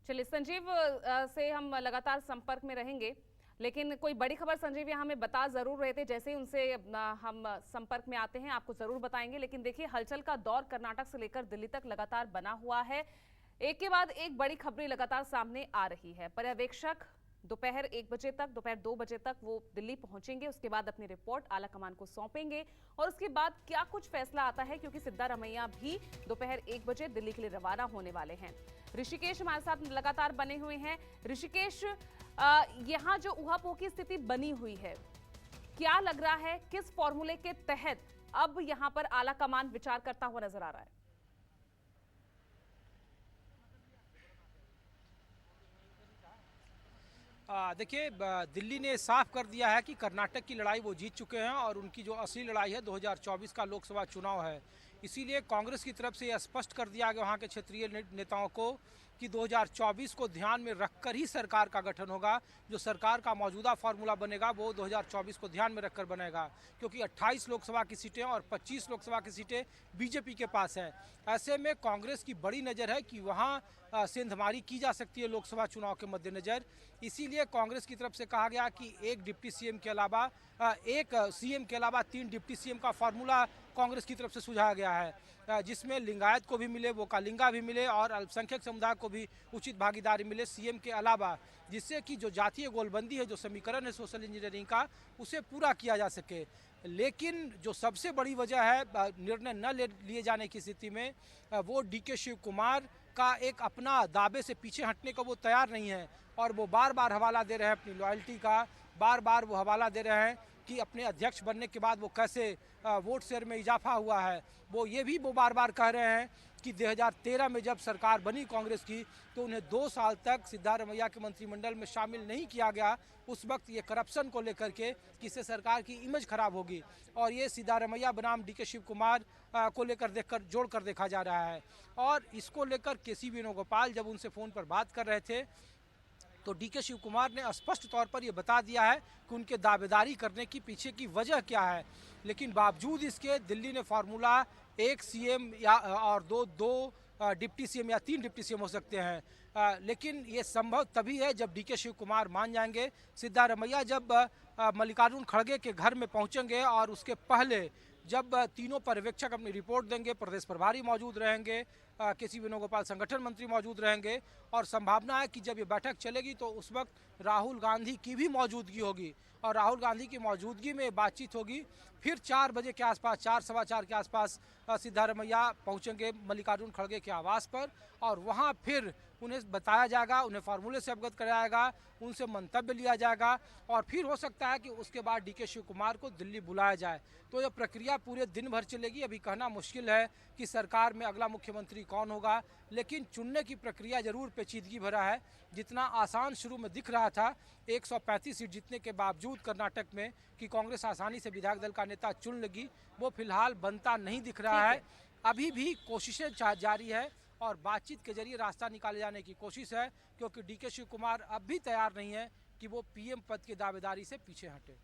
चलिए संजीव से हम लगातार संपर्क में रहेंगे, लेकिन कोई बड़ी खबर संजीव यहाँ हमें बता जरूर रहे थे। जैसे ही उनसे हम संपर्क में आते हैं आपको जरूर बताएंगे। लेकिन देखिए, हलचल का दौर कर्नाटक से लेकर दिल्ली तक लगातार बना हुआ है। एक के बाद एक बड़ी खबरें लगातार सामने आ रही है। पर्यवेक्षक दोपहर 1 बजे तक, दोपहर 2 बजे तक वो दिल्ली पहुंचेंगे। उसके बाद अपनी रिपोर्ट आला कमान को सौंपेंगे और उसके बाद क्या कुछ फैसला आता है, क्योंकि सिद्धारमैया भी दोपहर 1 बजे दिल्ली के लिए रवाना होने वाले हैं। ऋषिकेश हमारे साथ लगातार बने हुए हैं। ऋषिकेश, यहाँ जो ऊहापोह की स्थिति बनी हुई है, क्या लग रहा है किस फॉर्मूले के तहत अब यहाँ पर आला कमान विचार करता हुआ नजर आ रहा है? देखिए, दिल्ली ने साफ कर दिया है कि कर्नाटक की लड़ाई वो जीत चुके हैं और उनकी जो असली लड़ाई है 2024 का लोकसभा चुनाव है। इसीलिए कांग्रेस की तरफ से यह स्पष्ट कर दिया गया वहाँ के क्षेत्रीय नेताओं को कि 2024 को ध्यान में रखकर ही सरकार का गठन होगा। जो सरकार का मौजूदा फार्मूला बनेगा वो 2024 को ध्यान में रखकर बनेगा, क्योंकि 28 लोकसभा की सीटें और 25 लोकसभा की सीटें बीजेपी के पास है। ऐसे में कांग्रेस की बड़ी नज़र है कि वहाँ सेंधमारी की जा सकती है लोकसभा चुनाव के मद्देनज़र। इसीलिए कांग्रेस की तरफ से कहा गया कि एक डिप्टी सीएम के अलावा एक सीएम के अलावा 3 डिप्टी सीएम का फार्मूला कांग्रेस की तरफ से सुझाया गया है, जिसमें लिंगायत को भी मिले, वोकालिंगा भी मिले और अल्पसंख्यक समुदाय को भी उचित भागीदारी मिले सीएम के अलावा, जिससे कि जो जातीय गोलबंदी है, जो समीकरण है सोशल इंजीनियरिंग का, उसे पूरा किया जा सके। लेकिन जो सबसे बड़ी वजह है निर्णय न लिए जाने की स्थिति में, वो डीके शिव कुमार का एक अपना दावे से पीछे हटने को वो तैयार नहीं है और वो बार बार हवाला दे रहे हैं अपनी लॉयल्टी का। बार बार वो हवाला दे रहे हैं कि अपने अध्यक्ष बनने के बाद वो कैसे वोट शेयर में इजाफा हुआ है। वो बार बार कह रहे हैं कि 2013 में जब सरकार बनी कांग्रेस की, तो उन्हें 2 साल तक सिद्धारमैया के मंत्रिमंडल में शामिल नहीं किया गया। उस वक्त ये करप्शन को लेकर के कि इससे सरकार की इमेज खराब होगी, और ये सिद्धारमैया बनाम डीके शिव कुमार को लेकर जोड़ कर देखा जा रहा है। और इसको लेकर केसी वेणुगोपाल जब उनसे फ़ोन पर बात कर रहे थे, तो डीके शिव कुमार ने स्पष्ट तौर पर यह बता दिया है कि उनके दावेदारी करने की पीछे की वजह क्या है। लेकिन बावजूद इसके दिल्ली ने फार्मूला एक सीएम या और दो डिप्टी सीएम या 3 डिप्टी सीएम हो सकते हैं, लेकिन ये संभव तभी है जब डीके शिव कुमार मान जाएंगे। सिद्धारमैया जब मल्लिकार्जुन खड़गे के घर में पहुंचेंगे और उसके पहले जब तीनों पर्यवेक्षक अपनी रिपोर्ट देंगे, प्रदेश प्रभारी मौजूद रहेंगे, केसी वेणुगोपाल संगठन मंत्री मौजूद रहेंगे, और संभावना है कि जब ये बैठक चलेगी तो उस वक्त राहुल गांधी की भी मौजूदगी होगी और राहुल गांधी की मौजूदगी में बातचीत होगी। फिर 4 बजे के आसपास, 4 सवा 4 के आसपास सिद्धारमैया पहुंचेंगे मल्लिकार्जुन खड़गे के आवास पर, और वहां फिर उन्हें बताया जाएगा, उन्हें फार्मूले से अवगत कराया जाएगा, उनसे मंतव्य लिया जाएगा, और फिर हो सकता है कि उसके बाद डीके शिव कुमार को दिल्ली बुलाया जाए। तो यह प्रक्रिया पूरे दिन भर चलेगी। अभी कहना मुश्किल है कि सरकार में अगला मुख्यमंत्री कौन होगा, लेकिन चुनने की प्रक्रिया जरूर पेचीदगी भरा है। जितना आसान शुरू में दिख रहा था 135 सीट जीतने के बावजूद कर्नाटक में कि कांग्रेस आसानी से विधायक दल का नेता चुन लेगी, वो फिलहाल बनता नहीं दिख रहा है। अभी भी कोशिशें जारी है और बातचीत के जरिए रास्ता निकाले जाने की कोशिश है, क्योंकि डीके शिव कुमार अब भी तैयार नहीं है कि वो पीएम पद की दावेदारी से पीछे हटे।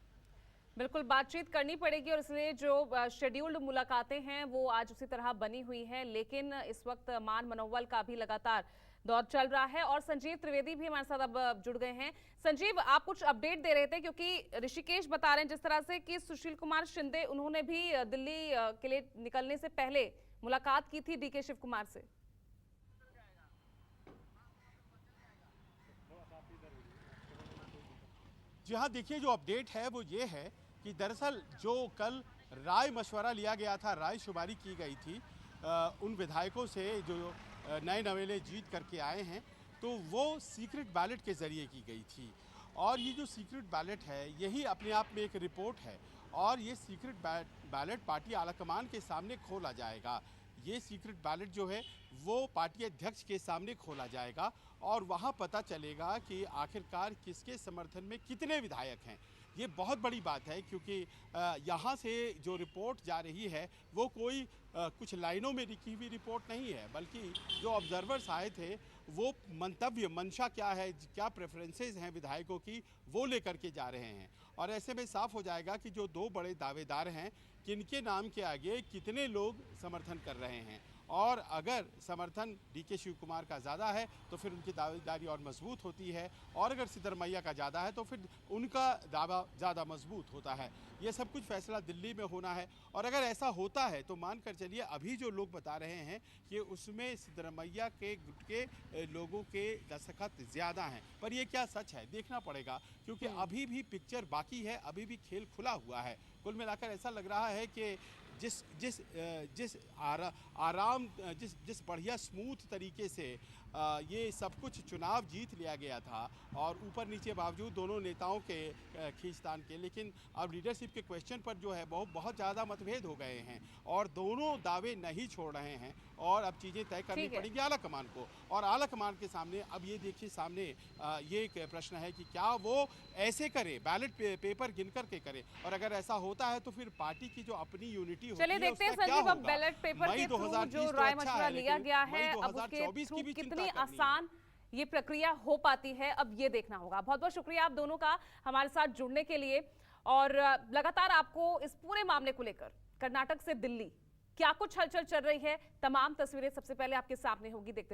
बिल्कुल बातचीत करनी पड़ेगी और इसलिए जो शेड्यूल्ड मुलाकातें हैं वो आज उसी तरह बनी हुई है। लेकिन इस वक्त मान मनोबल का भी लगातार दौर चल रहा है और संजीव त्रिवेदी भी हमारे साथ अब जुड़ गए हैं। संजीव, आप कुछ अपडेट दे रहे थे, क्योंकि ऋषिकेश बता रहे हैं जिस तरह से कि सुशील कुमार शिंदे उन्होंने भी दिल्ली के लिए निकलने से पहले मुलाकात की थी डीके शिव कुमार से। जी हाँ, देखिए जो अपडेट है वो ये है कि दरअसल जो कल राय मशवरा लिया गया था, राय शुमारी की गई थी उन विधायकों से जो नए नवेले जीत करके आए हैं, तो वो सीक्रेट बैलेट के ज़रिए की गई थी। और ये जो सीक्रेट बैलेट है यही अपने आप में एक रिपोर्ट है, और ये सीक्रेट बैलेट पार्टी आलाकमान के सामने खोला जाएगा। ये सीक्रेट बैलेट जो है वो पार्टी अध्यक्ष के सामने खोला जाएगा और वहाँ पता चलेगा कि आखिरकार किसके समर्थन में कितने विधायक हैं। ये बहुत बड़ी बात है, क्योंकि यहाँ से जो रिपोर्ट जा रही है वो कोई कुछ लाइनों में लिखी हुई रिपोर्ट नहीं है, बल्कि जो ऑब्जर्वर्स आए थे वो मंतव्य, मंशा क्या है, क्या प्रेफरेंसेस हैं विधायकों की, वो लेकर के जा रहे हैं। और ऐसे में साफ हो जाएगा कि जो 2 बड़े दावेदार हैं किनके नाम के आगे कितने लोग समर्थन कर रहे हैं। और अगर समर्थन डीके शिव कुमार का ज़्यादा है तो फिर उनकी दावेदारी और मजबूत होती है, और अगर सिद्धरमैया का ज़्यादा है तो फिर उनका दावा ज़्यादा मजबूत होता है। ये सब कुछ फैसला दिल्ली में होना है, और अगर ऐसा होता है तो मान कर चलिए अभी जो लोग बता रहे हैं कि उसमें सिद्धरमैया के गुट के लोगों के दस्तखत ज़्यादा हैं, पर ये क्या सच है देखना पड़ेगा, क्योंकि अभी भी पिक्चर बाकी है, अभी भी खेल खुला हुआ है। कुल मिलाकर ऐसा लग रहा है कि जिस बढ़िया स्मूथ तरीके से ये सब कुछ चुनाव जीत लिया गया था, और ऊपर नीचे बावजूद दोनों नेताओं के खींचतान के, लेकिन अब लीडरशिप के क्वेश्चन पर जो है बहुत ज़्यादा मतभेद हो गए हैं, और दोनों दावे नहीं छोड़ रहे हैं, और अब चीज़ें तय करनी पड़ेंगी आला कमान को। और आला कमान के सामने अब ये देखिए, सामने ये एक प्रश्न है कि क्या वो ऐसे करे, बैलेट पेपर गिन करके करे, और अगर ऐसा होता है तो फिर पार्टी की जो अपनी यूनिटी होती है चलिए देखते हैं संजीव, अब बैलेट पेपर के थ्रू जो राय मशवरा लिया गया है, अब उसके थ्रू कितनी आसान ये प्रक्रिया हो पाती है, अब ये देखना होगा। बहुत बहुत शुक्रिया आप दोनों का हमारे साथ जुड़ने के लिए, और लगातार आपको इस पूरे मामले को लेकर कर्नाटक से दिल्ली क्या कुछ हलचल चल रही है, तमाम तस्वीरें सबसे पहले आपके सामने होगी, देखते रहिए।